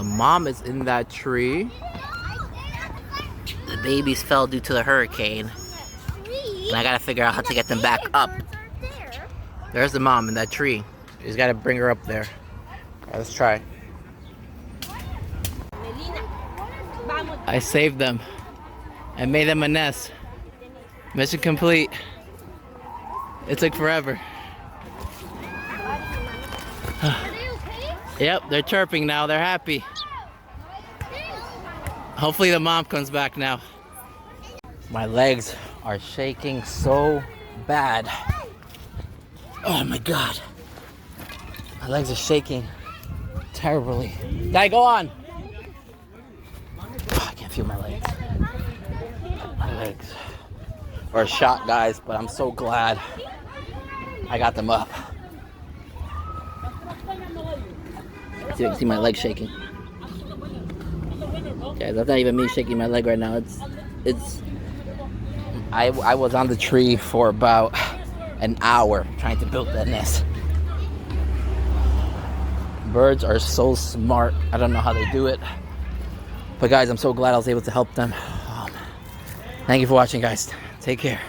The mom is in that tree. The babies fell due to the hurricane. And I gotta figure out how to get them back up. There's the mom in that tree. You just gotta bring her up there. Alright, let's try. I saved them. I made them a nest. Mission complete. It took forever. Yep, they're chirping now. They're happy. Hopefully the mom comes back now. My legs are shaking so bad. Oh my god. My legs are shaking terribly. Dad, go on. Oh, I can't feel my legs. My legs are shot, guys, but I'm so glad I got them up. See, you can see my leg shaking. Guys, that's not even me shaking my leg right now. I was on the tree for about an hour trying to build that nest. Birds are so smart. I don't know how they do it. But guys, I'm so glad I was able to help them. Thank you for watching, guys. Take care.